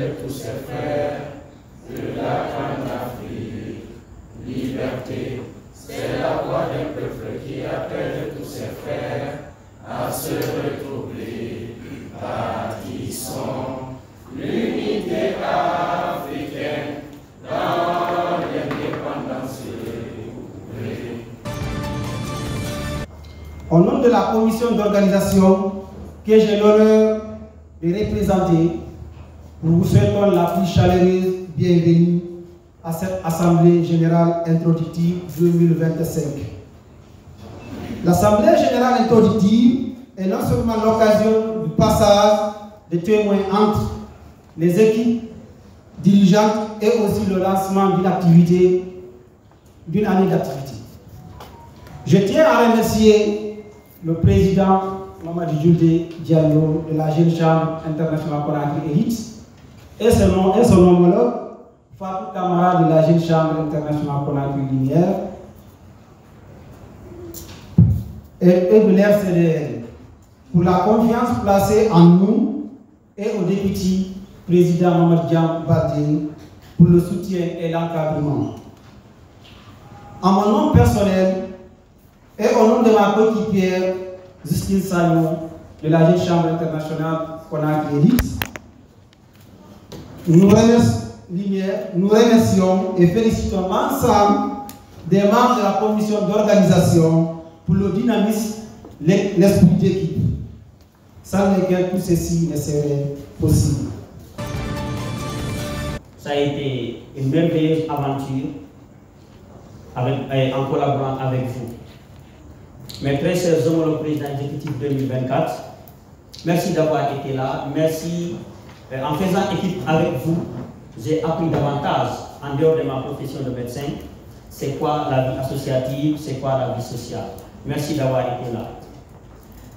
de tous ses frères, de la grande Afrique. Liberté, c'est la voix d'un peuple qui appelle tous ses frères à se retrouver. Bâtissons l'unité africaine dans l'indépendance. Au nom de la commission d'organisation que j'ai l'honneur de représenter, nous vous souhaitons la plus chaleureuse bienvenue à cette Assemblée générale introductive 2025. L'Assemblée générale introductive est non seulement l'occasion du passage de témoins entre les équipes dirigeantes et aussi le lancement d'une année d'activité. Je tiens à remercier le président Mamadou Djoudé Diallo de la Jeune Chambre internationale Conakry Élite et son homologue Fatou Camara de la Jeune Chambre internationale Conakry Lumière et de l'RCDL pour la confiance placée en nous et au député président Mamadou Diam Baldé pour le soutien et l'encadrement. En mon nom personnel et au nom de ma coéquipière Justine Sagnon de la Jeune Chambre internationale Conakry Élite, nous remercions et félicitons l'ensemble des membres de la commission d'organisation pour le dynamisme, l'esprit d'équipe, sans lesquels tout ceci ne serait possible. Ça a été une merveilleuse aventure en collaborant avec vous. Mes très chers homologues président exécutif 2024, merci d'avoir été là. Merci. En faisant équipe avec vous, j'ai appris davantage en dehors de ma profession de médecin. C'est quoi la vie associative, c'est quoi la vie sociale. Merci d'avoir été là.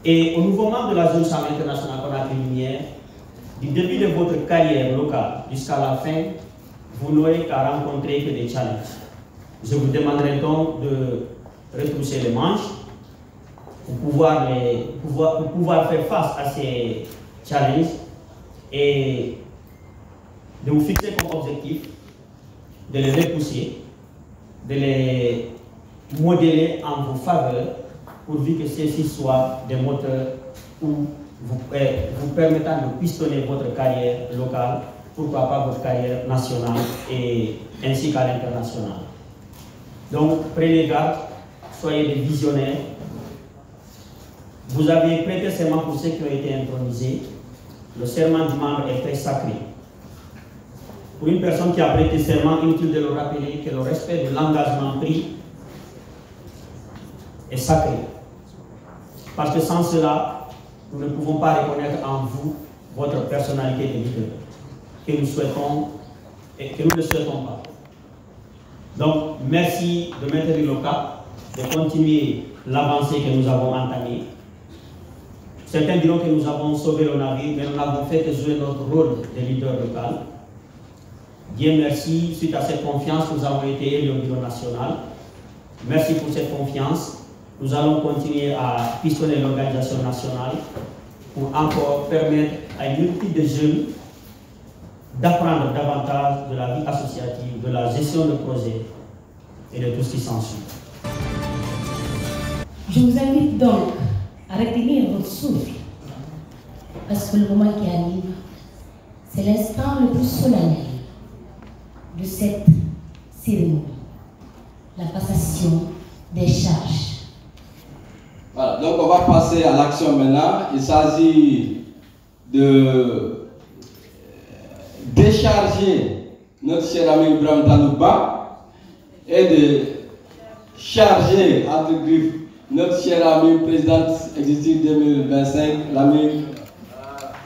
Et au nouveau membre de la Jeune Chambre internationale Conakry Lumière, du début de votre carrière locale jusqu'à la fin, vous n'aurez qu'à rencontrer que des challenges. Je vous demanderai donc de retrousser les manches pour pouvoir faire face à ces challenges et de vous fixer comme objectif de les repousser, de les modeler en vos faveurs, pourvu que ceux-ci soient des moteurs vous permettant de pistonner votre carrière locale, pourquoi pas votre carrière nationale et ainsi qu'à l'international. Donc prenez garde, soyez des visionnaires. Vous avez prêté serment pour ceux qui ont été intronisés. Le serment du membre est très sacré. Pour une personne qui a prêté serment, inutile de le rappeler que le respect de l'engagement pris est sacré. Parce que sans cela, nous ne pouvons pas reconnaître en vous votre personnalité de leader, que nous souhaitons et que nous ne souhaitons pas. Donc, merci de maintenir le cap, de continuer l'avancée que nous avons entamée. Certains diront que nous avons sauvé le navire, mais nous n'avons fait que jouer notre rôle de leader local. Dieu merci, suite à cette confiance, nous avons été élus au niveau national. Merci pour cette confiance. Nous allons continuer à pistonner l'organisation nationale pour encore permettre à une multitude de jeunes d'apprendre davantage de la vie associative, de la gestion de projets et de tout ce qui s'ensuit. Je vous invite donc à retenir votre souffle, parce que le moment qui arrive, c'est l'instant le plus solennel de cette cérémonie, la passation des charges. Voilà, donc on va passer à l'action maintenant. Il s'agit de décharger notre cher ami Ibrahim Talouba et de charger entre griffes notre cher ami présidente exécutive 2025, l'ami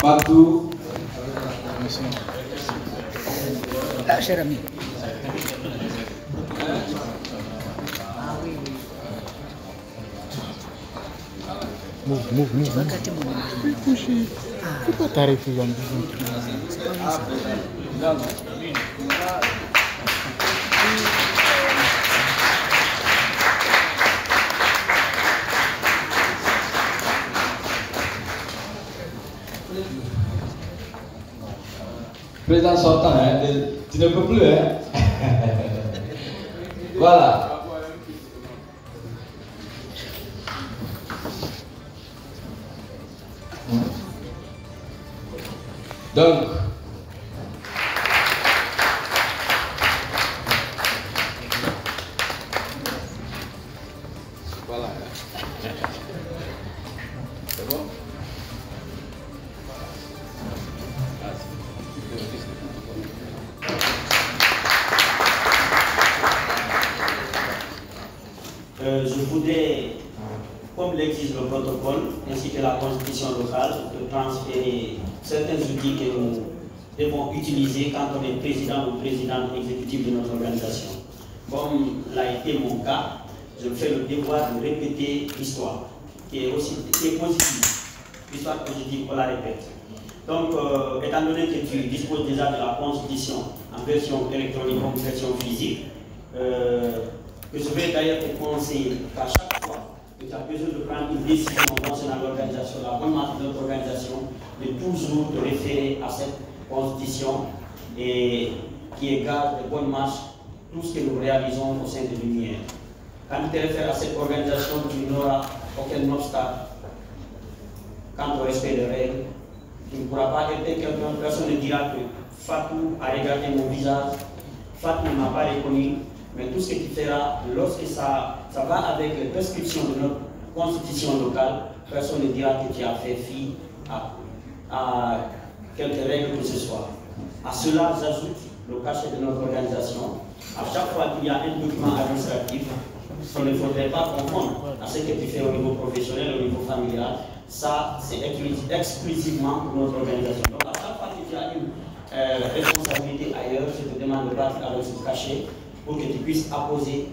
Fatou. Là, cher ami. Move. Pourquoi t'arrives en Président sortant, hein, tu ne peux plus, hein. Voilà. Donc, voilà. C'est bon? Je voudrais, comme l'exige le protocole ainsi que la constitution locale, transférer certains outils que nous devons utiliser quand on est président ou présidente exécutive de notre organisation. Comme l'a été mon cas, je me fais le devoir de répéter l'histoire, qui est positive. L'histoire positive, on la répète. Donc, étant donné que tu disposes déjà de la constitution en version électronique comme version physique, que je vais d'ailleurs te conseiller qu'à chaque fois que tu as besoin de prendre une décision concernant l'organisation, la bonne marche de notre organisation, de toujours te référer à cette constitution et qui est gage de bonne marche tout ce que nous réalisons au sein de Lumière. Quand tu te réfères à cette organisation, tu n'auras aucun obstacle quant au respect des règles. Tu ne pourras pas être quelqu'un, personne ne dira que Fatou a regardé mon visage, Fatou ne m'a pas reconnu, mais tout ce que tu feras, lorsque ça va avec les prescriptions de notre constitution locale, personne ne dira que tu as fait fi à quelques règles que ce soit. À cela, j'ajoute le cachet de notre organisation. À chaque fois qu'il y a un document administratif, il ne faudrait pas confondre à ce que tu fais au niveau professionnel, au niveau familial. Ça, c'est exclusivement pour notre organisation. Donc, à chaque fois que tu as une responsabilité ailleurs, je te demande de battre avec ce cachet pour que tu puisses apposer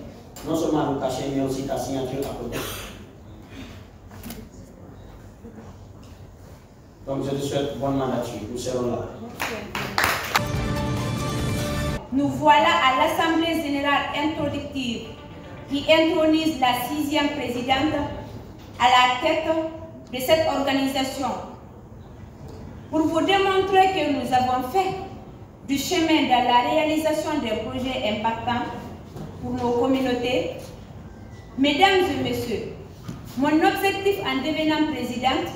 non seulement le cachet, mais aussi ta signature à côté. Donc, je te souhaite bonne mandature. Nous serons là. Nous voilà à l'Assemblée générale introductive qui intronise la 6e présidente à la tête de cette organisation. Pour vous démontrer que nous avons fait du chemin dans la réalisation des projets impactants pour nos communautés, mesdames et messieurs, mon objectif en devenant présidente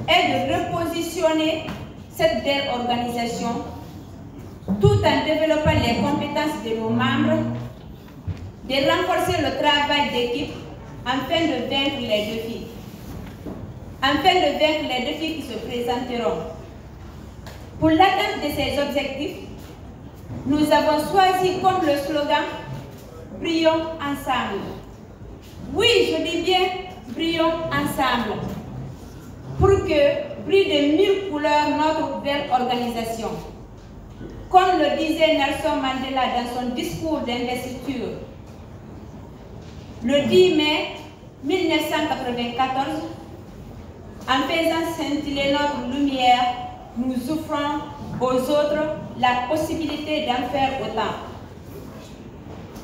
est de repositionner cette belle organisation tout en développant les compétences de nos membres, de renforcer le travail d'équipe afin de vaincre les défis. Afin de vaincre les défis qui se présenteront. Pour l'atteinte de ces objectifs, nous avons choisi comme le slogan « Brillons ensemble ». Oui, je dis bien « Brillons ensemble » pour que brille de 1000 couleurs notre belle organisation. Comme le disait Nelson Mandela dans son discours d'investiture, le 10 mai 1994, en faisant scintiller notre lumière, nous offrons aux autres la possibilité d'en faire autant.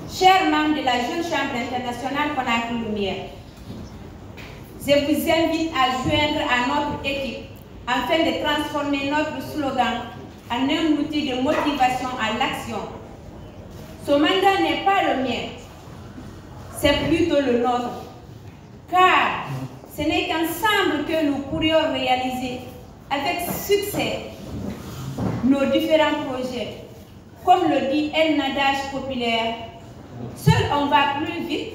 Chers membres de la Jeune Chambre internationale Conakry Lumière, je vous invite à joindre à notre équipe afin de transformer notre slogan en un outil de motivation à l'action. Ce mandat n'est pas le mien, c'est plutôt le nôtre, car ce n'est qu'ensemble que nous pourrions réaliser avec succès nos différents projets. Comme le dit un adage populaire, seul on va plus vite,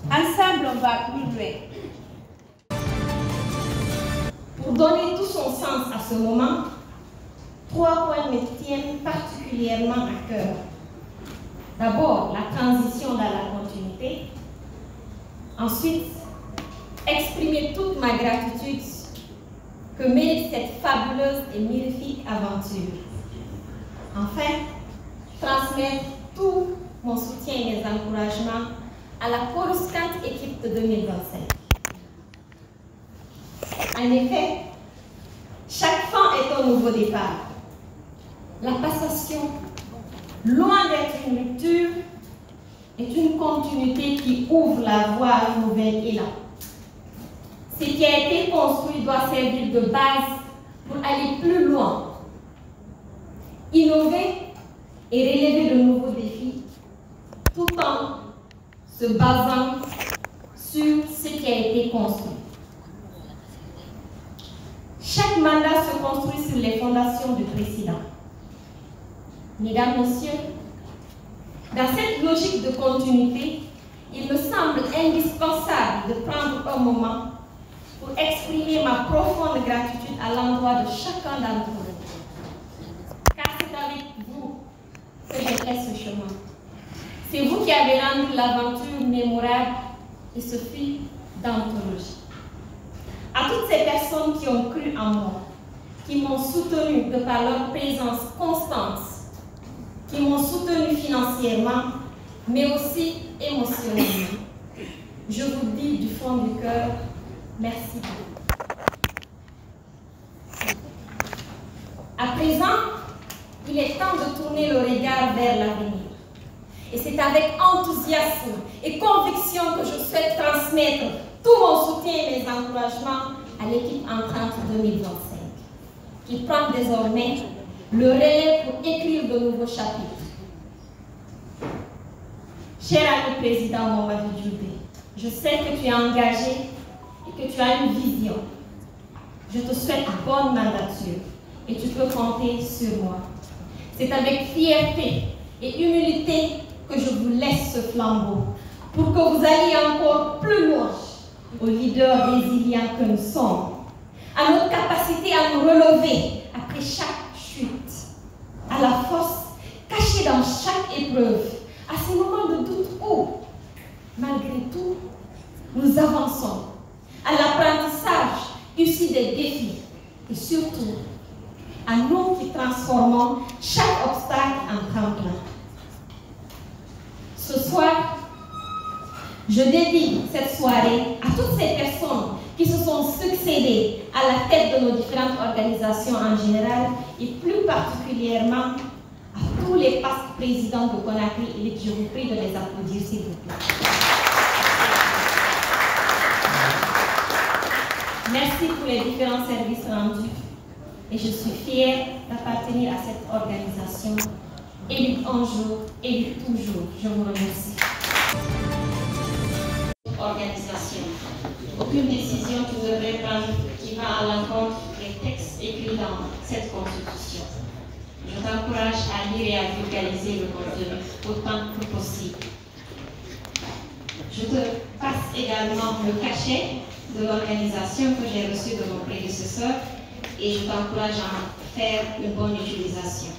ensemble on va plus loin. Pour donner tout son sens à ce moment, 3 points me tiennent particulièrement à cœur. D'abord, la transition dans la continuité. Ensuite, exprimer toute ma gratitude que mérite cette fabuleuse et magnifique aventure. Enfin, transmettre tout mon soutien et mes encouragements à la coruscante équipe de 2025. En effet, chaque fin est un nouveau départ. La passation, loin d'être une rupture, est une continuité qui ouvre la voie à un nouvel élan. Ce qui a été construit doit servir de base pour aller plus loin, innover et relever de nouveaux défis, tout en se basant sur ce qui a été construit. Chaque mandat se construit sur les fondations du précédent. Mesdames, Messieurs, dans cette logique de continuité, il me semble indispensable de prendre un moment pour exprimer ma profonde gratitude à l'endroit de chacun d'entre vous. Car c'est avec vous que j'ai fait ce chemin. C'est vous qui avez rendu l'aventure mémorable et ce fil d'anthologie. À toutes ces personnes qui ont cru en moi, qui m'ont soutenu de par leur présence constante, qui m'ont soutenu financièrement, mais aussi émotionnellement, je vous dis du fond du cœur, merci beaucoup. À présent, il est temps de tourner le regard vers l'avenir. Et c'est avec enthousiasme et conviction que je souhaite transmettre tout mon soutien et mes encouragements à l'équipe entrante 2025, qui prend désormais le relais pour écrire de nouveaux chapitres. Cher ami président Mamadou Djoubé, je sais que tu es engagé et que tu as une vision. Je te souhaite bonne mandature et tu peux compter sur moi. C'est avec fierté et humilité que je vous laisse ce flambeau pour que vous alliez encore plus loin aux leaders résilients que nous sommes, à notre capacité à nous relever après chaque chute, à la force cachée dans chaque épreuve, à ces moments de doute où, malgré tout, nous avançons, à l'apprentissage issu des défis et surtout à nous qui transformons chaque obstacle en tremplin. Ce soir, je dédie cette soirée à toutes ces personnes qui se sont succédées à la tête de nos différentes organisations en général et plus particulièrement à tous les past présidents de Conakry et je vous prie de les applaudir s'il vous plaît. Merci pour les différents services rendus et je suis fière d'appartenir à cette organisation. Élue un jour, élue toujours. Je vous remercie. Organisation. Aucune décision que vous devrez prendre qui va à l'encontre des textes écrits dans cette constitution. Je t'encourage à lire et à vulgariser le contenu autant que possible. Je te passe également le cachet de l'organisation que j'ai reçu de mon prédécesseur et je t'encourage à en faire une bonne utilisation.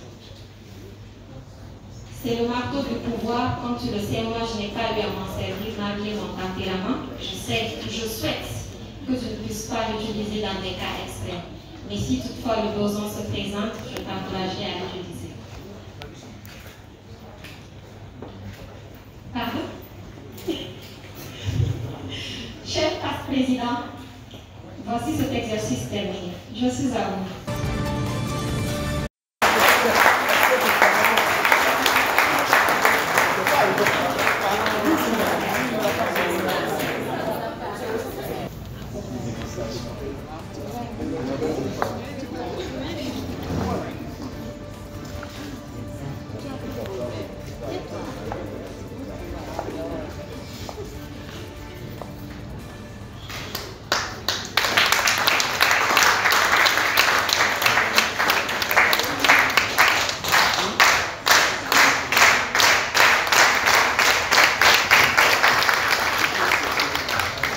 C'est le marteau du pouvoir, comme tu le sais, moi je n'ai pas eu à m'en servir malgré mon tempérament. Je souhaite que tu ne puisses pas l'utiliser dans des cas extrêmes. Mais si toutefois le besoin se présente, je t'encouragerai à l'utiliser. Pardon? Cher Président, voici cet exercice terminé. Je suis à vous.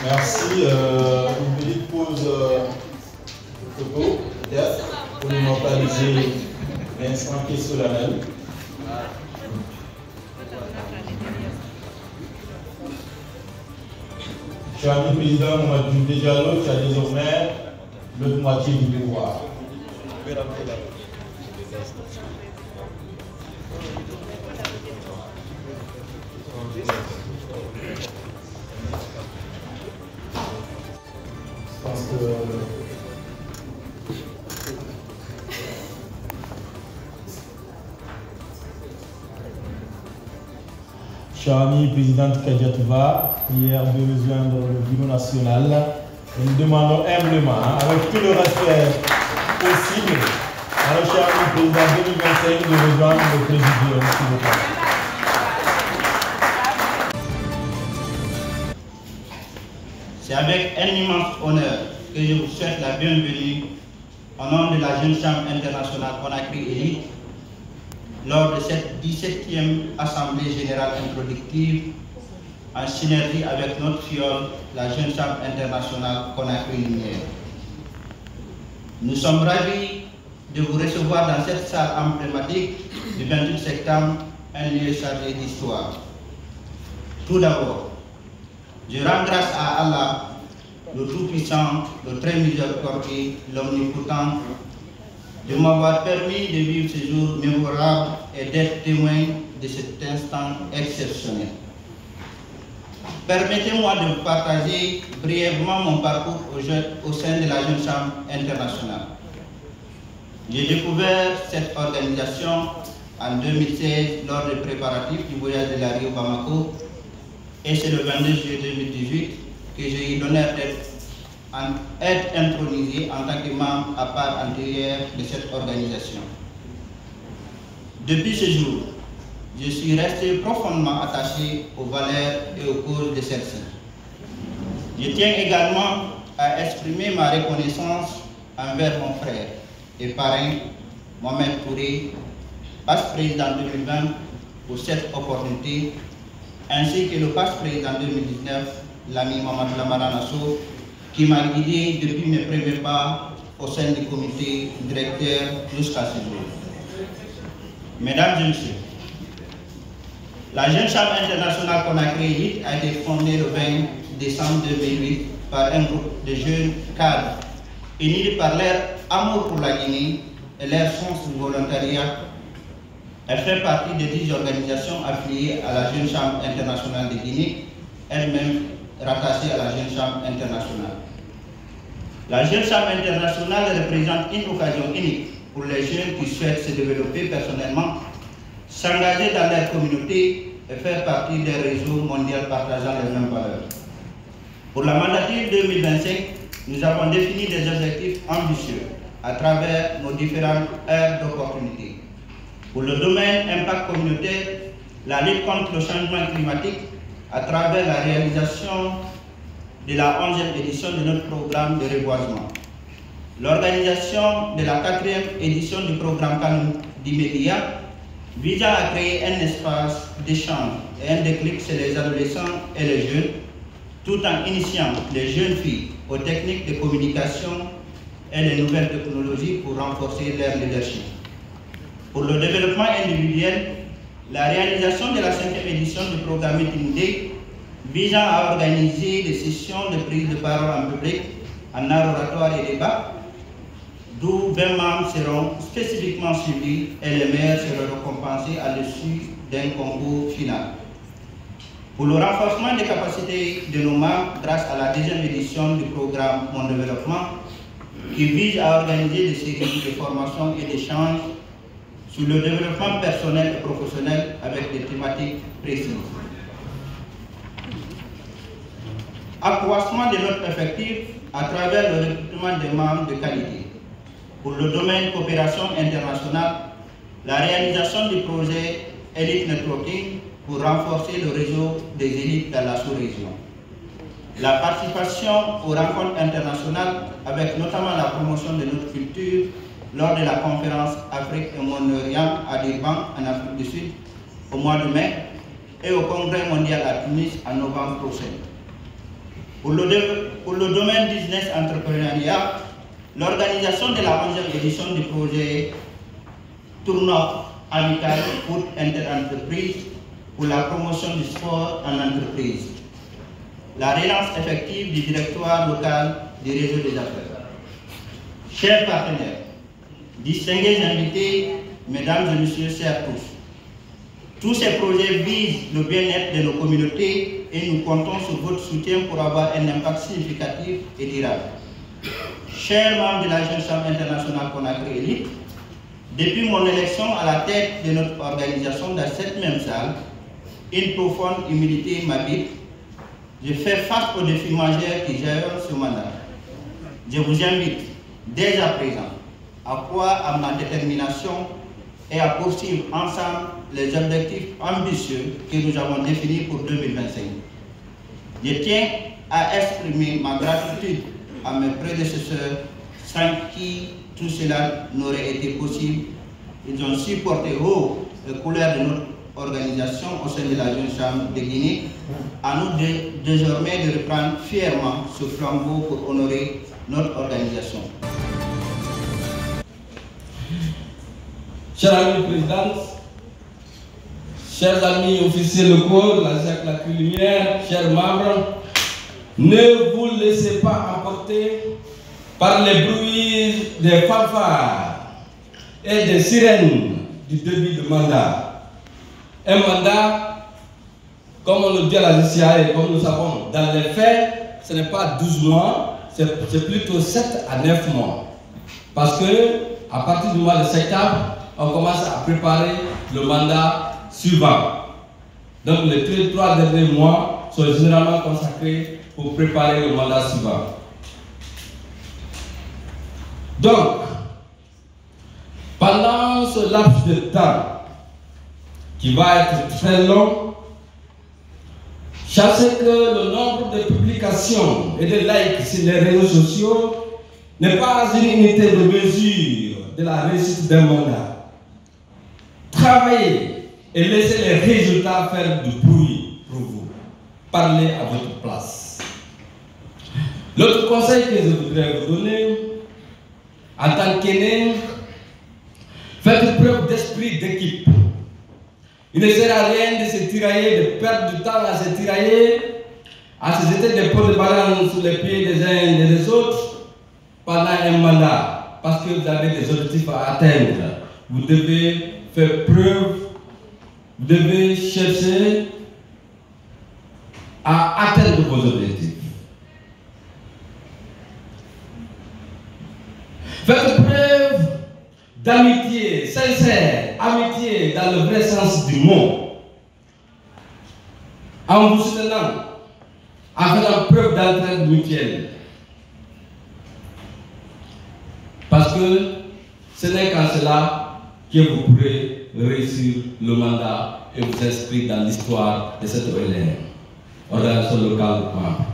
Merci. Une petite pause photo, peut-être, pour immortaliser l'instant qui est solennel. Cher ami président Mamadou Djoubé Diallo, tu as désormais l'autre moitié du pouvoir. Je pense que cher ami présidente Kadiatouba, hier de rejoindre le bureau national, nous demandons humblement, avec tout le respect possible, à notre cher ami président 2025 de rejoindre le présidium, s'il vous plaît. C'est avec un immense honneur que je vous souhaite la bienvenue au nom de la Jeune Chambre internationale Conakry Élite lors de cette 17e Assemblée générale introductive en synergie avec notre fiole, la Jeune Chambre internationale Conakry Lumière. Nous sommes ravis de vous recevoir dans cette salle emblématique du 28 septembre, un lieu chargé d'histoire. Tout d'abord, je rends grâce à Allah, le Tout-Puissant, le Très Miséricordieux, l'Omnipotent, de m'avoir permis de vivre ce jour mémorable et d'être témoin de cet instant exceptionnel. Permettez-moi de vous partager brièvement mon parcours au sein de la Jeune Chambre internationale. J'ai découvert cette organisation en 2016 lors des préparatifs du voyage de la Rio Bamako et c'est le 22 juillet 2018 que j'ai eu l'honneur d'être intronisé en tant que membre à part entière de cette organisation. Depuis ce jour, je suis resté profondément attaché aux valeurs et aux causes de celle-ci. Je tiens également à exprimer ma reconnaissance envers mon frère et parrain, Mohamed Touré, vice-président 2020, pour cette opportunité, ainsi que le vice-président 2019, l'ami Mamadou Lamara Nassou, qui m'a guidé depuis mes premiers pas au sein du comité directeur jusqu'à ce jour. Mesdames et messieurs, la Jeune Chambre internationale Conakry Élite a été fondée le 20 décembre 2008 par un groupe de jeunes cadres unis par leur amour pour la Guinée et leur sens du volontariat. Elle fait partie des 10 organisations affiliées à la Jeune Chambre internationale de Guinée, elle-même rattachée à la Jeune Chambre internationale. La Jeune Chambre internationale représente une occasion unique pour les jeunes qui souhaitent se développer personnellement, s'engager dans leur communauté et faire partie des réseaux mondiaux partageant les mêmes valeurs. Pour la mandature 2025, nous avons défini des objectifs ambitieux à travers nos différentes aires d'opportunités. Pour le domaine impact communautaire, la lutte contre le changement climatique à travers la réalisation de la 11e édition de notre programme de reboisement. L'organisation de la 4e édition du programme Canon d'Immédiat visant à créer un espace d'échange et un déclic chez les adolescents et les jeunes, tout en initiant les jeunes filles aux techniques de communication et les nouvelles technologies pour renforcer leur leadership. Pour le développement individuel, la réalisation de la 5e édition du programme Intimidé visant à organiser des sessions de prise de parole en public, en art oratoire et débat, d'où 20 membres seront spécifiquement suivis et les meilleurs seront récompensés à l'issue d'un concours final. Pour le renforcement des capacités de nos membres grâce à la 2e édition du programme Mon Développement, qui vise à organiser des séries de formations et d'échanges sur le développement personnel et professionnel avec des thématiques précises. Accroissement de notre effectif à travers le recrutement des membres de qualité. Pour le domaine coopération internationale, la réalisation du projet Elite Networking pour renforcer le réseau des élites dans la sous-région. La participation aux rencontres internationales avec notamment la promotion de notre culture lors de la conférence Afrique et Moyen-Orient à Durban en Afrique du Sud au mois de mai et au Congrès mondial à Tunis en novembre prochain. Pour le domaine business entrepreneuriat, l'organisation de la 11e édition du projet Tournoi amical foot inter-entreprise pour la promotion du sport en entreprise. La relance effective du directoire local du réseau des affaires. Chers partenaires, distingués invités, mesdames et messieurs, chers tous ces projets visent le bien-être de nos communautés et nous comptons sur votre soutien pour avoir un impact significatif et durable. Chers membres de la Jeune Chambre internationale Conakry Élite, depuis mon élection à la tête de notre organisation dans cette même salle, une profonde humilité m'habite. Je fais face aux défis majeurs qui gèrent ce mandat. Je vous invite dès à présent à croire à ma détermination et à poursuivre ensemble les objectifs ambitieux que nous avons définis pour 2025. Je tiens à exprimer ma gratitude à mes prédécesseurs sans qui tout cela n'aurait été possible. Ils ont supporté haut les couleurs de notre organisation au sein de la Jeune Chambre de Guinée. À nous désormais de reprendre fièrement ce flambeau pour honorer notre organisation. Chers amis présidents, chers amis officiers locaux de la Jacques Laculinière, chers membres, ne vous laissez pas emporter par les bruits des fanfares et des sirènes du début de mandat. Un mandat, comme on le dit à la JCA et comme nous savons, dans les faits, ce n'est pas 12 mois, c'est plutôt 7 à 9 mois. Parce que à partir du mois de septembre, on commence à préparer le mandat suivant. Donc les 3 derniers mois sont généralement consacrés pour préparer le mandat suivant. Donc, pendant ce laps de temps, qui va être très long, sachez que le nombre de publications et de likes sur les réseaux sociaux n'est pas une unité de mesure de la réussite d'un mandat. Travaillez et laissez les résultats faire du bruit pour vous. Parlez à votre place. L'autre conseil que je voudrais vous donner, en tant qu'aîné, faites preuve d'esprit d'équipe. Il ne sert à rien de se tirailler, de perdre du temps à se tirailler, à se jeter des pots de banane sous les pieds des uns et des autres pendant un mandat, parce que vous avez des objectifs à atteindre. Vous devez faire preuve, vous devez chercher à atteindre vos objectifs. Faites preuve d'amitié sincère, amitié dans le vrai sens du mot, en vous soutenant, en faisant preuve d'entraide mutuelle. Parce que ce n'est qu'en cela que vous pourrez réussir le mandat et vous inscrire dans l'histoire de cette OLR, organisation locale membre.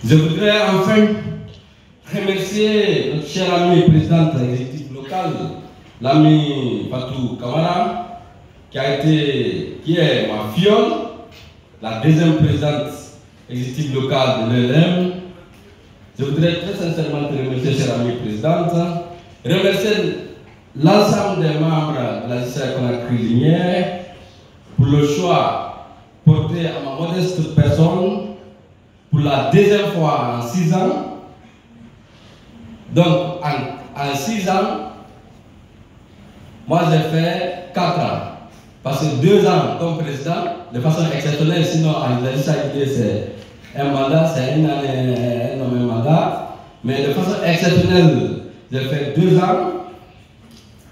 Je voudrais enfin remercier notre cher ami présidente exécutive locale, l'ami Fatou Kamara, qui est ma fiole, la deuxième présidente exécutive locale de l'ELM. Je voudrais très sincèrement te remercier, chère amie présidente, remercier l'ensemble des membres de la JCA Conakry-Linière pour le choix porté à ma modeste personne pour la deuxième fois en 6 ans. Donc, en 6 ans, moi j'ai fait 4 ans. Parce que 2 ans comme président, de façon exceptionnelle, sinon en c'est un mandat, c'est une année, un nommé mandat. Mais de façon exceptionnelle, j'ai fait 2 ans.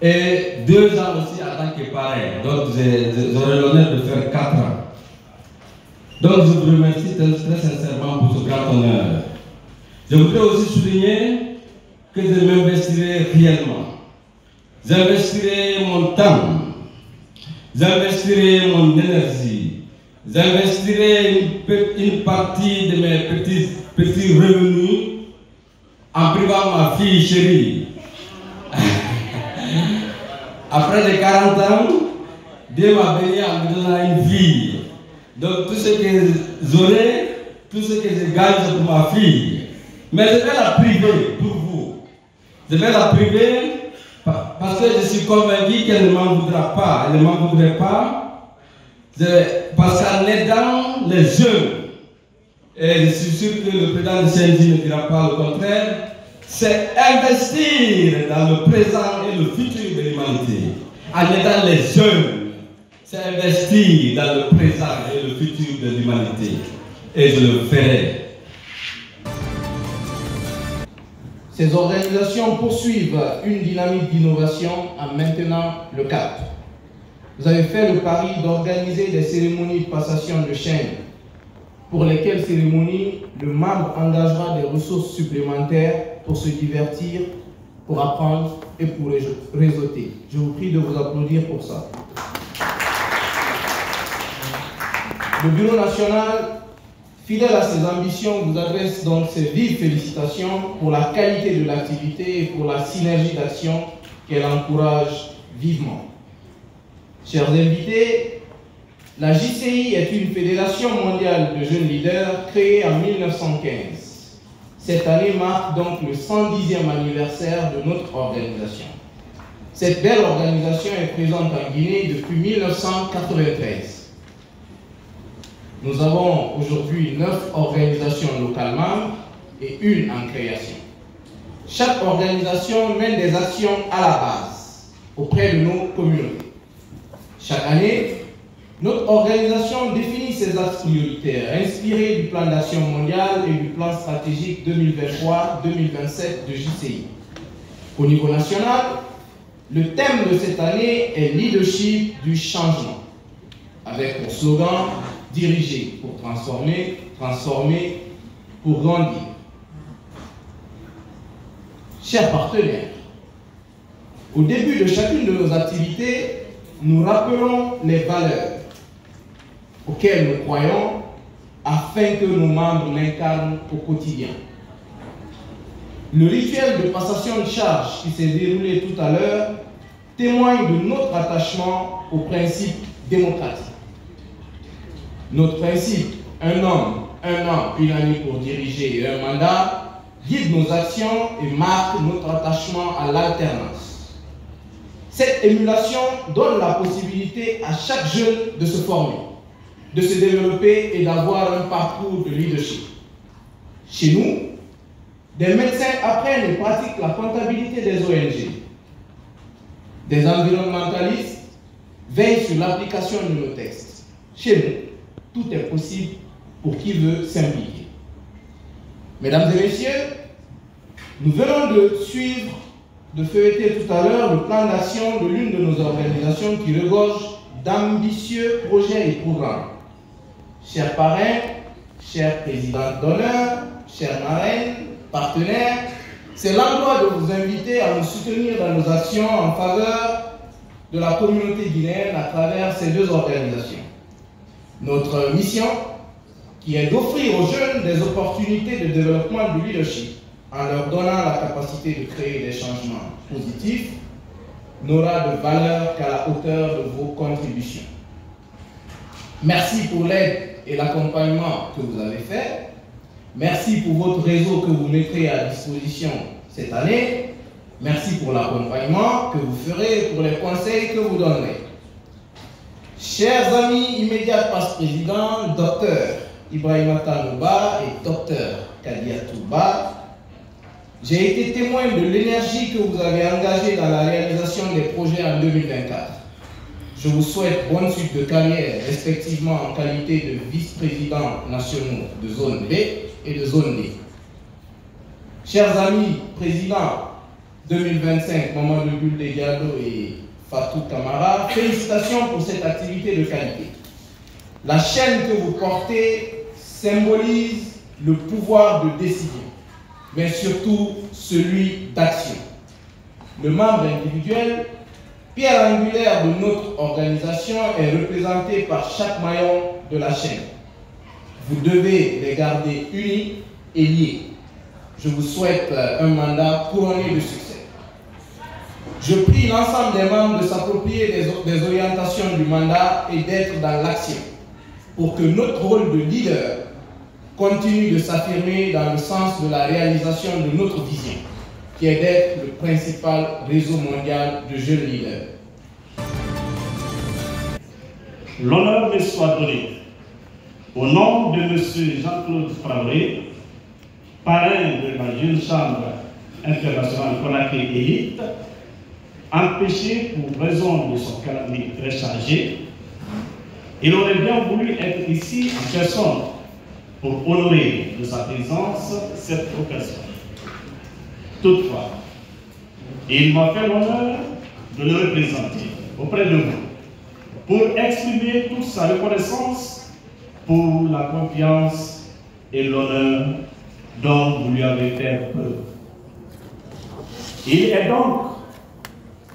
Et 2 ans aussi en tant que parrain. Donc, j'aurai l'honneur de faire 4 ans. Donc, je vous remercie très sincèrement pour ce grand honneur. Je voudrais aussi souligner que je m'investirai réellement. J'investirai mon temps, j'investirai mon énergie, j'investirai une partie de mes petits revenus en privant ma fille chérie. Après les 40 ans, Dieu m'a béni en me donnant une fille. Donc tout ce que j'aurai, tout ce que je gagne, c'est pour ma fille. Mais je vais la priver pour vous. Je vais la priver parce que je suis convaincu qu'elle ne m'en voudra pas. Elle ne m'en voudrait pas. Parce qu'en aidant les jeunes, et je suis sûr que le président de CNJ ne dira pas le contraire, c'est investir dans le présent et le futur de l'humanité. En aidant les jeunes, c'est investir dans le présent et le futur de l'humanité. Et je le ferai. Ces organisations poursuivent une dynamique d'innovation en maintenant le cap. Vous avez fait le pari d'organiser des cérémonies de passation de chaîne, pour lesquelles cérémonies le membre engagera des ressources supplémentaires pour se divertir pour apprendre et pour réseauter. Je vous prie de vous applaudir pour ça. Le Bureau national, fidèle à ses ambitions, vous adresse donc ses vives félicitations pour la qualité de l'activité et pour la synergie d'action qu'elle encourage vivement. Chers invités, la JCI est une fédération mondiale de jeunes leaders créée en 1915. Cette année marque donc le 110e anniversaire de notre organisation. Cette belle organisation est présente en Guinée depuis 1993. Nous avons aujourd'hui 9 organisations locales membres et une en création. Chaque organisation mène des actions à la base auprès de nos communautés. Chaque année, notre organisation définit ses axes prioritaires inspirés du plan d'action mondial et du plan stratégique 2023-2027 de JCI. Au niveau national, le thème de cette année est Leadership du changement, avec pour slogan diriger pour transformer, transformer pour grandir. Chers partenaires, au début de chacune de nos activités, nous rappelons les valeurs auxquelles nous croyons afin que nos membres l'incarnent au quotidien. Le rituel de passation de charge qui s'est déroulé tout à l'heure témoigne de notre attachement aux principes démocratiques. Notre principe, un homme, un an, une année pour diriger et un mandat, guide nos actions et marque notre attachement à l'alternance. Cette émulation donne la possibilité à chaque jeune de se former, de se développer et d'avoir un parcours de leadership. Chez nous, des médecins apprennent et pratiquent la comptabilité des ONG. Des environnementalistes veillent sur l'application de nos textes. Chez nous, tout est possible pour qui veut s'impliquer. Mesdames et messieurs, nous venons de suivre, de feuilleter tout à l'heure le plan d'action de l'une de nos organisations qui regorge d'ambitieux projets et programmes. Chers parrains, chers présidents d'honneur, chers marraines, partenaires, c'est l'endroit de vous inviter à nous soutenir dans nos actions en faveur de la communauté guinéenne à travers ces deux organisations. Notre mission, qui est d'offrir aux jeunes des opportunités de développement du leadership en leur donnant la capacité de créer des changements positifs, n'aura de valeur qu'à la hauteur de vos contributions. Merci pour l'aide et l'accompagnement que vous avez fait. Merci pour votre réseau que vous mettrez à disposition cette année. Merci pour l'accompagnement que vous ferez et pour les conseils que vous donnerez. Chers amis immédiats passe-président, Dr Ibrahimata Nouba et Dr Kadia Touba, j'ai été témoin de l'énergie que vous avez engagée dans la réalisation des projets en 2024. Je vous souhaite bonne suite de carrière, respectivement en qualité de vice-président nationaux de zone B et de zone D. Chers amis présidents 2025, Mamadou Bulde Diallo et Fatou Kamara, félicitations pour cette activité de qualité. La chaîne que vous portez symbolise le pouvoir de décision, mais surtout celui d'action. Le membre individuel, pierre angulaire de notre organisation, est représenté par chaque maillon de la chaîne. Vous devez les garder unis et liés. Je vous souhaite un mandat couronné de succès. Je prie l'ensemble des membres de s'approprier des orientations du mandat et d'être dans l'action pour que notre rôle de leader continue de s'affirmer dans le sens de la réalisation de notre vision, qui est d'être le principal réseau mondial de jeunes leaders. L'honneur me soit donné, au nom de M. Jean-Claude Traoré, parrain de la Jeune Chambre internationale Conakry Élite, empêché pour raison de son calendrier très chargé, il aurait bien voulu être ici en personne pour honorer de sa présence cette occasion. Toutefois, il m'a fait l'honneur de le représenter auprès de vous pour exprimer toute sa reconnaissance pour la confiance et l'honneur dont vous lui avez fait preuve. Il est donc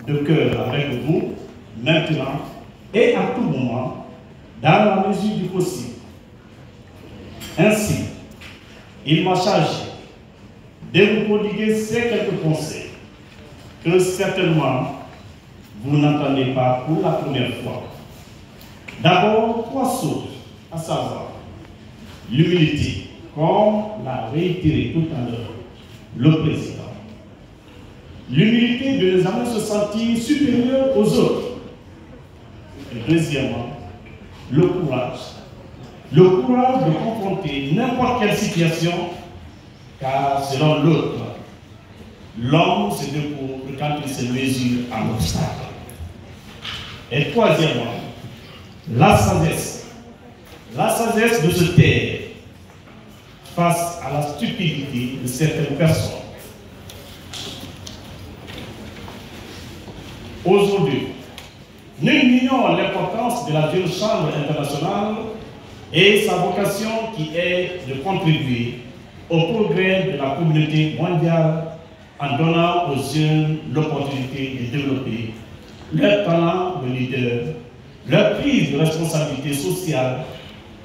de cœur avec vous, maintenant et à tout moment, dans la mesure du possible. Ainsi, il m'a chargé de vous prodiguer ces quelques conseils que certainement vous n'entendez pas pour la première fois. D'abord, 3 choses, à savoir l'humilité, comme l'a réitéré tout à l'heure le président. L'humilité de nous amener se sentir supérieur aux autres. Et deuxièmement, le courage. Le courage de confronter n'importe quelle situation, car selon l'autre, l'homme se découvre quand il se mesure à l'obstacle. Et troisièmement, la sagesse. La sagesse de se taire face à la stupidité de certaines personnes. Aujourd'hui, nous ignorons l'importance de la Jeune Chambre internationale et sa vocation qui est de contribuer au progrès de la communauté mondiale en donnant aux jeunes l'opportunité de développer leur talent de leader, leur prise de responsabilité sociale,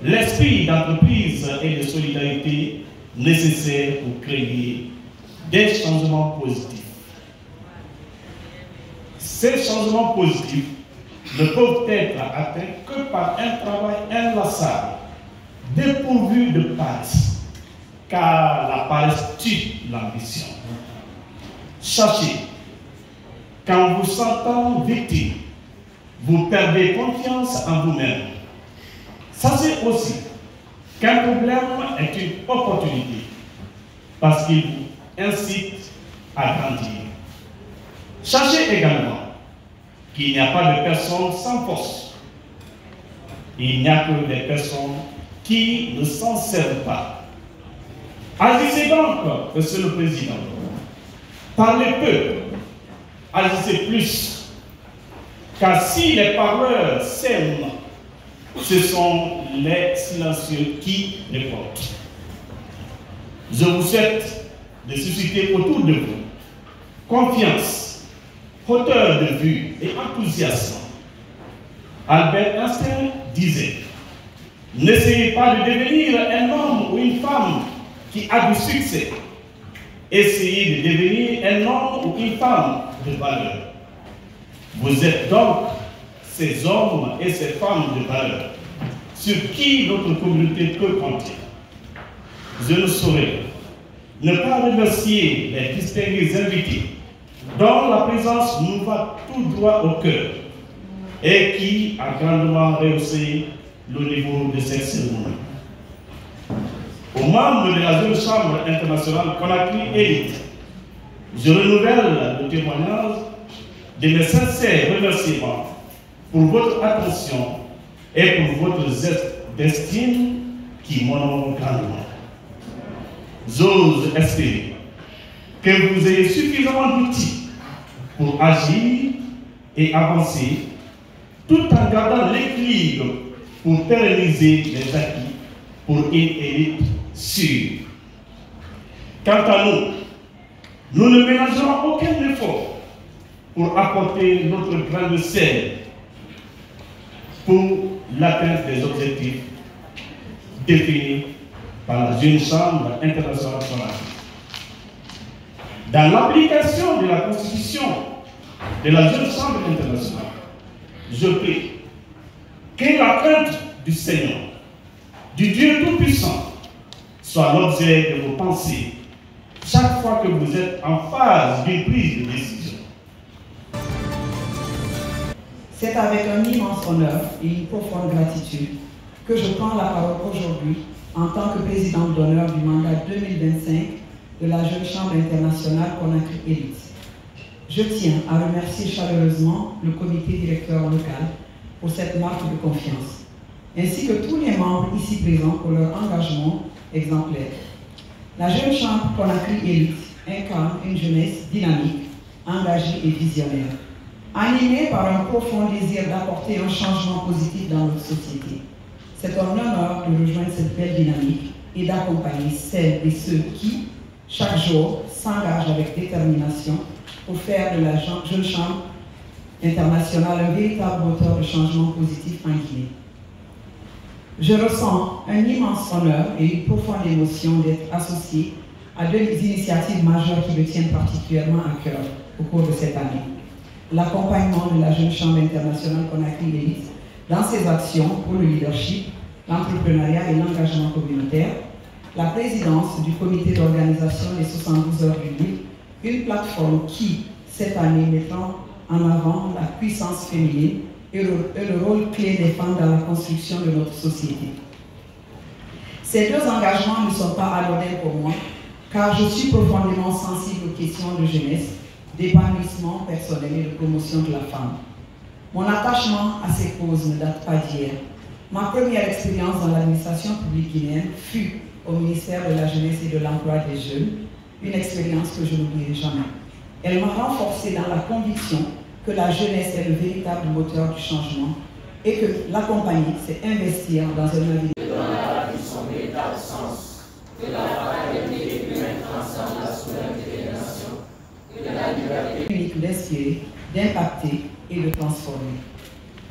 l'esprit d'entreprise et de solidarité nécessaires pour créer des changements positifs. Ces changements positifs ne peuvent être atteints que par un travail inlassable, dépourvu de paresse, car la paresse tue l'ambition. Sachez, quand vous sentant victime, vous perdez confiance en vous-même. Sachez aussi qu'un problème est une opportunité, parce qu'il vous incite à grandir. Sachez également qu'il n'y a pas de personnes sans force. Il n'y a que des personnes qui ne s'en servent pas. Agissez donc, Monsieur le Président. Parlez peu, agissez plus. Car si les parleurs s'aiment, ce sont les silencieux qui les portent. Je vous souhaite de susciter autour de vous confiance, hauteur de vue et enthousiasme. Albert Einstein disait: n'essayez pas de devenir un homme ou une femme qui a du succès. Essayez de devenir un homme ou une femme de valeur. Vous êtes donc ces hommes et ces femmes de valeur sur qui notre communauté peut compter. Je ne saurais ne pas remercier les distingués invités dont la présence nous va tout droit au cœur et qui a grandement rehaussé le niveau de cette cérémonie. Aux membres de la Jeune Chambre internationale Conakry Élite, je renouvelle le témoignage de mes sincères remerciements pour votre attention et pour votre estime qui m'honore grandement. J'ose espérer que vous ayez suffisamment d'outils pour agir et avancer tout en gardant l'équilibre pour pérenniser les acquis pour une élite sûre. Quant à nous, nous ne ménagerons aucun effort pour apporter notre grain de sel pour l'atteinte des objectifs définis par la Jeune Chambre internationale. Dans l'application de la Constitution de la Jeune Chambre internationale, je prie que la crainte du Seigneur, du Dieu Tout-Puissant, soit l'objet de vos pensées chaque fois que vous êtes en phase d'une prise de décision. C'est avec un immense honneur et une profonde gratitude que je prends la parole aujourd'hui en tant que présidente d'honneur du mandat 2025 de la Jeune Chambre internationale Conakry Élite. Je tiens à remercier chaleureusement le comité directeur local pour cette marque de confiance, ainsi que tous les membres ici présents pour leur engagement exemplaire. La Jeune Chambre Conakry Élite incarne une jeunesse dynamique, engagée et visionnaire, animée par un profond désir d'apporter un changement positif dans notre société. C'est un honneur de rejoindre cette belle dynamique et d'accompagner celles et ceux qui, chaque jour, s'engagent avec détermination pour faire de la Jeune Chambre internationale un véritable moteur de changement positif en Guinée. Je ressens un immense honneur et une profonde émotion d'être associé à deux initiatives majeures qui me tiennent particulièrement à cœur au cours de cette année. L'accompagnement de la Jeune Chambre internationale Conakry Élite dans ses actions pour le leadership, l'entrepreneuriat et l'engagement communautaire, la présidence du comité d'organisation des 72 heures du livre, une plateforme qui, cette année, mettra en avant la puissance féminine et le rôle clé des femmes dans la construction de notre société. Ces deux engagements ne sont pas anodins pour moi, car je suis profondément sensible aux questions de jeunesse, d'épanouissement personnel et de promotion de la femme. Mon attachement à ces causes ne date pas d'hier. Ma première expérience dans l'administration publique guinéenne fut au ministère de la Jeunesse et de l'Emploi des Jeunes, une expérience que je n'oublierai jamais. Elle m'a renforcée dans la conviction que la jeunesse est le véritable moteur du changement et que l'accompagner, c'est investir dans un avenir. Son véritable sens, que la fraternité humaine transcende la souveraineté des nations, que la liberté unique d'inspirer, d'impacter et de transformer.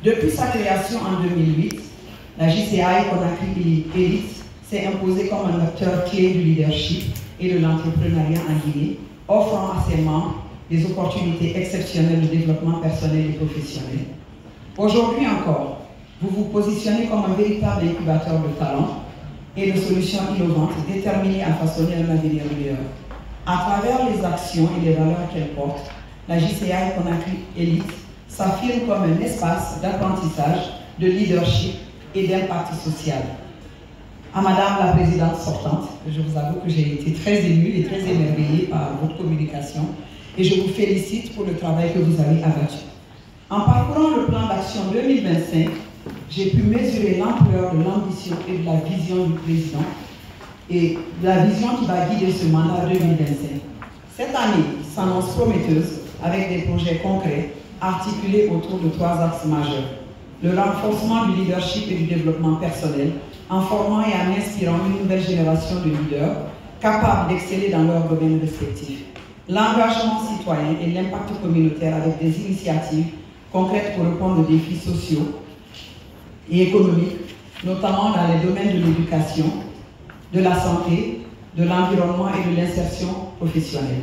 Depuis sa création en 2008, la JCI Conakry Élite s'est imposée comme un acteur clé du leadership et de l'entrepreneuriat en Guinée, offrant à ses membres des opportunités exceptionnelles de développement personnel et professionnel. Aujourd'hui encore, vous vous positionnez comme un véritable incubateur de talents et de solutions innovantes déterminées à façonner un avenir meilleur. À travers les actions et les valeurs qu'elle porte, la JCI Conakry Élite s'affirme comme un espace d'apprentissage, de leadership et d'impact social. À Madame la Présidente sortante, je vous avoue que j'ai été très émue et très émerveillée par votre communication et je vous félicite pour le travail que vous avez abattu. En parcourant le plan d'action 2025, j'ai pu mesurer l'ampleur de l'ambition et de la vision du président et de la vision qui va guider ce mandat 2025. Cette année s'annonce prometteuse avec des projets concrets articulés autour de 3 axes majeurs. Le renforcement du leadership et du développement personnel en formant et en inspirant une nouvelle génération de leaders capables d'exceller dans leurs domaines respectifs. L'engagement citoyen et l'impact communautaire avec des initiatives concrètes pour répondre aux défis sociaux et économiques, notamment dans les domaines de l'éducation, de la santé, de l'environnement et de l'insertion professionnelle.